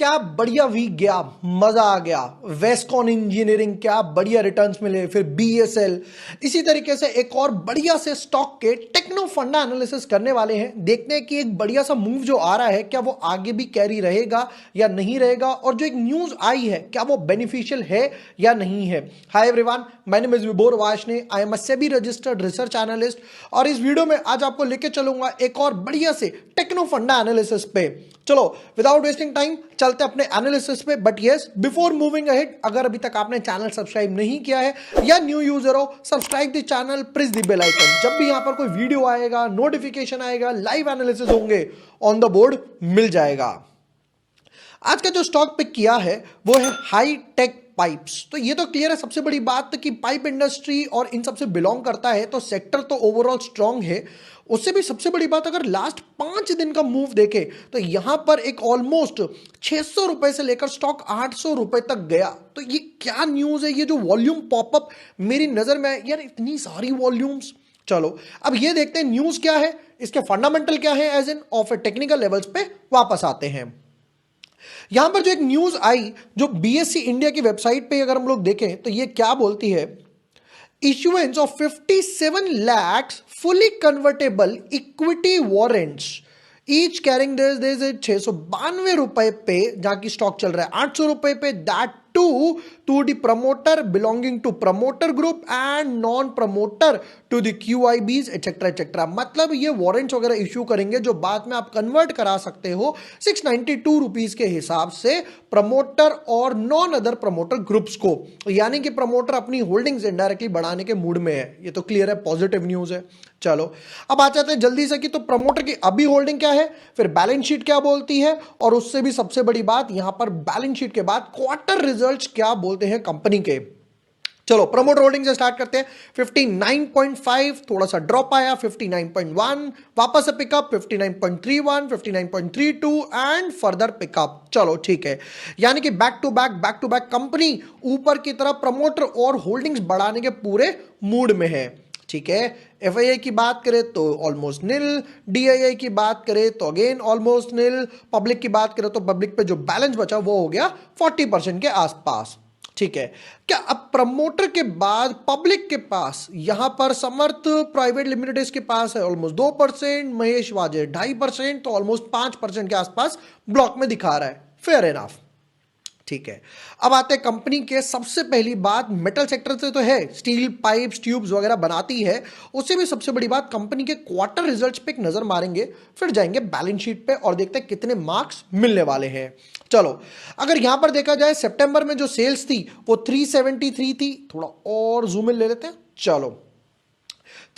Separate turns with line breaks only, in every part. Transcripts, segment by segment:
क्या बढ़िया वीक गया, मजा आ गया। वेस्कॉन इंजीनियरिंग क्या बढ़िया रिटर्न्स मिले, फिर बीएसएल। इसी तरीके से एक और बढ़िया से स्टॉक के टेक्नो फंडा एनालिसिस करने वाले हैं। देखते हैं कि एक बढ़िया सा मूव जो आ रहा है क्या वो आगे भी कैरी रहेगा या नहीं रहेगा, और जो एक न्यूज आई है क्या वो बेनिफिशियल है या नहीं है। Hi everyone, my name is Vibhor Varshney, I am a SEBI registered research analyst, और इस वीडियो में आज आपको लेके चलूंगा एक और बढ़िया से टेक्नो फंडा एनालिसिस पे। चलो विदाउट वेस्टिंग टाइम चलते अपने एनालिसिस पे। But yes, before moving ahead, अगर अभी तक आपने चैनल सब्सक्राइब नहीं किया है या न्यू यूजर हो, subscribe the channel, press the bell icon. जब भी यहां पर कोई वीडियो आएगा, नोटिफिकेशन आएगा, लाइव एनालिसिस होंगे, ऑन द बोर्ड मिल जाएगा। आज का जो स्टॉक पिक किया है वो है हाई टेक पाइप्स। तो ये तो क्लियर है सबसे बड़ी बात कि पाइप इंडस्ट्री और इन सबसे बिलोंग करता है, तो सेक्टर तो ओवरऑल स्ट्रांग है। उससे भी सबसे बड़ी बात, अगर लास्ट 5 दिन का मूव देखे तो यहां पर एक ऑलमोस्ट 600 रुपए से लेकर स्टॉक 800 रुपए तक गया। तो ये क्या न्यूज है, ये जो वॉल्यूम पॉपअप मेरी नजर में यार, इतनी सारी वॉल्यूम्स। चलो अब ये देखते हैं न्यूज क्या है, इसके फंडामेंटल क्या है, as in of a technical levels पे वापस आते हैं। यहां पर जो एक न्यूज आई, जो बीएससी इंडिया की वेबसाइट पे अगर हम लोग देखें तो ये क्या बोलती है, issuance of 57 lakhs fully convertible equity warrants each carrying this 692 रुपए पे, जहां की स्टॉक चल रहा है 800 रुपए पे, that to the promoter belonging to promoter group and non promoter to the QIBs etcetera etcetera. मतलब ये वारंट्स वगैरह इश्यू करेंगे जो बाद में आप कन्वर्ट करा सकते हो 692 रुपीज के हिसाब से प्रमोटर और नॉन अदर प्रमोटर ग्रुप्स को। यानी कि प्रमोटर अपनी होल्डिंग्स इनडायरेक्टली बढ़ाने के मूड में है। ये तो क्लियर है, पॉजिटिव न्यूज है। चलो अब आ जाते हैं जल्दी से कि तो प्रमोटर की अभी होल्डिंग क्या है, फिर बैलेंस शीट क्या बोलती है, और उससे भी सबसे बड़ी बात यहां पर बैलेंस शीट के बाद क्वार्टर रिजल्ट्स क्या बोलते हैं कंपनी के। चलो प्रमोटर होल्डिंग से स्टार्ट करते हैं। 59.5 थोड़ा सा ड्रॉप आया, 59.1 वापस से पिकअप, 59.31, 59.32 एंड फर्दर पिकअप। चलो ठीक है, यानी कि बैक टू बैक कंपनी ऊपर की तरफ प्रमोटर और होल्डिंग्स बढ़ाने के पूरे मूड में है। ठीक है, FII की बात करें तो ऑलमोस्ट निल, DII की बात करें तो अगेन ऑलमोस्ट निल, पब्लिक की बात करें तो पब्लिक पे जो बैलेंस बचा वो हो गया 40% के आसपास। ठीक है, क्या अब प्रमोटर के बाद पब्लिक के पास यहां पर समर्थ प्राइवेट लिमिटेड के पास है ऑलमोस्ट 2%, महेश वाजे 2.5%, तो ऑलमोस्ट 5% के आसपास ब्लॉक में दिखा रहा है। Fair enough. ठीक है, अब आते हैं कंपनी के। सबसे पहली बात मेटल सेक्टर से तो है, स्टील पाइप्स ट्यूब्स वगैरह बनाती है। उससे भी सबसे बड़ी बात कंपनी के क्वार्टर रिजल्ट्स पे एक नजर मारेंगे, फिर जाएंगे बैलेंस शीट पे और देखते हैं कितने मार्क्स मिलने वाले हैं। चलो अगर यहां पर देखा जाए सितंबर में जो सेल्स थी वो 373 थी, थोड़ा और जूम इन ले लेते हैं। चलो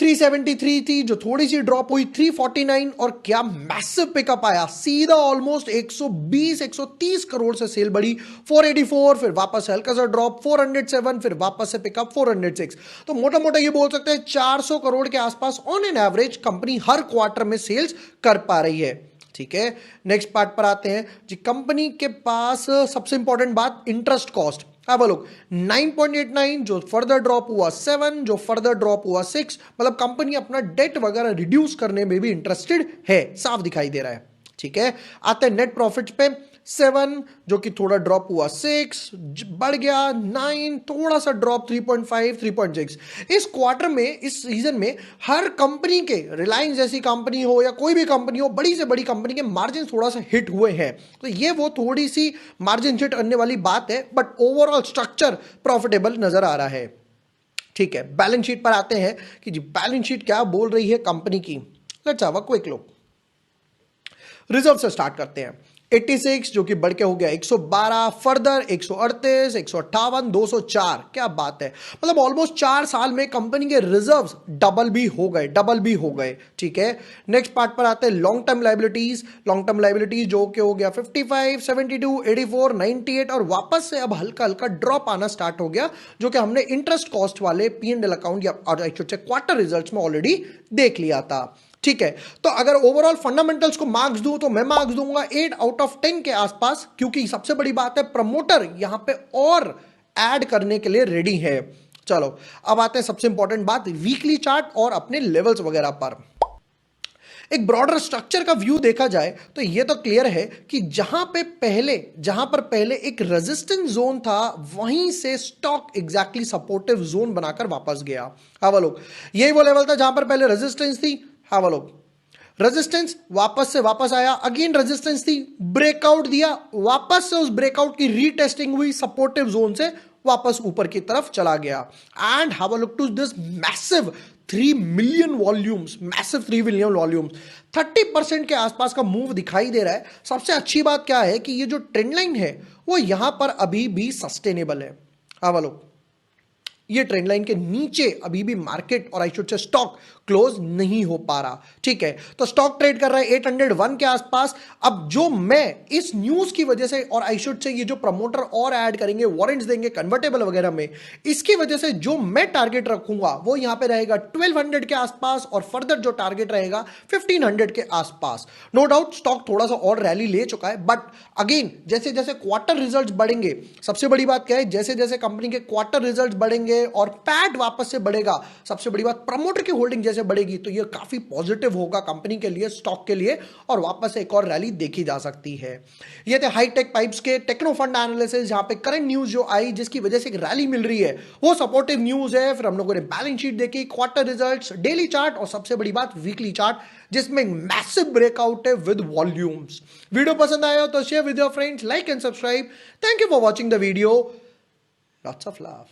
373 थी, जो थोड़ी सी ड्रॉप हुई 349, और क्या मैसिव पिकअप आया, सीधा ऑलमोस्ट 120 130 करोड़ से सेल बढ़ी 484, फिर वापस से हल्का सा ड्रॉप 407, फिर वापस से पिकअप 406। तो मोटा मोटा ये बोल सकते हैं 400 करोड़ के आसपास on an average company her quarter में सेल्स कर पा रही है। ठीक है, नेक्स्ट पार्ट पर आते हैं जी। कंपनी के पास सबसे इंपॉर्टेंट बात इंटरेस्ट कॉस्ट। अब लोग 9.89, जो फर्दर ड्रॉप हुआ 7, जो फर्दर ड्रॉप हुआ 6, मतलब कंपनी अपना डेट वगैरह रिड्यूस करने में भी इंटरेस्टेड है, साफ दिखाई दे रहा है। ठीक है, आते हैं नेट प्रॉफिट्स पे। 7 जो कि थोड़ा ड्रॉप हुआ 6, बढ़ गया 9, थोड़ा सा ड्रॉप 3.5, 3.6। इस क्वार्टर में, इस सीजन में हर कंपनी के, रिलायंस जैसी कंपनी हो या कोई भी कंपनी हो, बड़ी से बड़ी कंपनी के मार्जिन थोड़ा सा हिट हुए हैं। तो ये वो थोड़ी सी मार्जिन हिट करने वाली बात है, बट ओवरऑल स्ट्रक्चर प्रॉफिटेबल नजर आ रहा है। ठीक है, बैलेंस शीट पर आते हैं कि जी बैलेंस शीट क्या बोल रही है कंपनी की। Let's have a quick look. Reserve से स्टार्ट करते हैं। 86 जो कि बढ़ के हो गया 112, फर्दर 138, 158, 204। क्या बात है, मतलब ऑलमोस्ट 4 साल में कंपनी के रिजर्व्स डबल भी हो गए। ठीक है, नेक्स्ट पार्ट पर आते हैं लॉन्ग टर्म लाइबिलिटीज जो कि हो गया 55, 72, 84, 98, और वापस से अब हल्का हल्का ड्रॉप आना स्टार्ट हो गया, जो कि हमने इंटरेस्ट कॉस्ट वाले P&L अकाउंट या क्वार्टर रिजल्ट्स में ऑलरेडी देख लिया था। ठीक है, तो अगर ओवरऑल फंडामेंटल्स को मार्क्स दूं तो मैं मार्क्स दूंगा 8 आउट ऑफ 10 के आसपास, क्योंकि सबसे बड़ी बात है प्रमोटर यहां पे और ऐड करने के लिए रेडी है। चलो अब आते हैं सबसे इंपॉर्टेंट बात, वीकली चार्ट और अपने लेवल्स वगैरह पर। एक ब्रॉडर स्ट्रक्चर का व्यू देखा जाए तो ये तो क्लियर है कि जहां पर पहले एक रेजिस्टेंस जोन था, वहीं से स्टॉक एग्जैक्टली सपोर्टिव जोन बनाकर वापस गया। हाँ लोग, यही वो लेवल था जहां पर पहले रेजिस्टेंस थी। हाँ लोग, रेजिस्टेंस वापस आया, अगेन रेजिस्टेंस थी, ब्रेकआउट दिया, वापस से उस ब्रेकआउट की रीटेस्टिंग हुई, सपोर्टिव जोन से वापस ऊपर की तरफ चला गया। And have a look to this massive 3 million volumes, massive 3 million volumes, 30% के आसपास का मूव दिखाई दे रहा है। सबसे अच्छी बात क्या है कि ये जो ट्रेंड लाइन है वो यहां पर अभी भी सस्टेनेबल है। लोग, ये ट्रेंड लाइन के नीचे अभी भी मार्केट और I should say stock close नहीं हो पा रहा। ठीक है, तो स्टॉक ट्रेड कर रहा है 801 के आसपास। अब जो मैं इस न्यूज की वजह से और आई शुड से ये जो प्रमोटर और ऐड करेंगे, वारंट्स देंगे कन्वर्टेबल वगैरह में, इसकी वजह से जो मैं टारगेट रखूंगा वो यहां पे रहेगा 1200 के आसपास, और फर्दर जो टारगेट रहेगा 1500 के आसपास। नो डाउट स्टॉक थोड़ा सा और रैली ले चुका है, बट अगेन जैसे जैसे क्वार्टर रिजल्ट बढ़ेंगे, सबसे बड़ी बात क्या है, जैसे जैसे कंपनी के क्वार्टर रिजल्ट बढ़ेंगे और पैट वापस से बढ़ेगा, सबसे बड़ी बात प्रमोटर की होल्डिंग जैसे बढ़ेगी, तो ये काफी पॉजिटिव होगा कंपनी के लिए, स्टॉक के लिए, और वापस एक और रैली देखी जा सकती है। ये थे hi tech pipes K techno fund analysis, जहां पे करंट न्यूज जो आई जिसकी वजह से एक रैली मिल रही है वो सपोर्टिव न्यूज है। फिर हम लोगों ने बैलेंस शीट देखी, क्वार्टर रिजल्ट्स, डेली चार्ट, और सबसे बड़ी बात वीकली चार्ट, जिसमें मैसिव ब्रेकआउट है विद वॉल्यूम्स। वीडियो पसंद आया तो share with your friends, like and subscribe. Thank you for watching the video. Lots of love.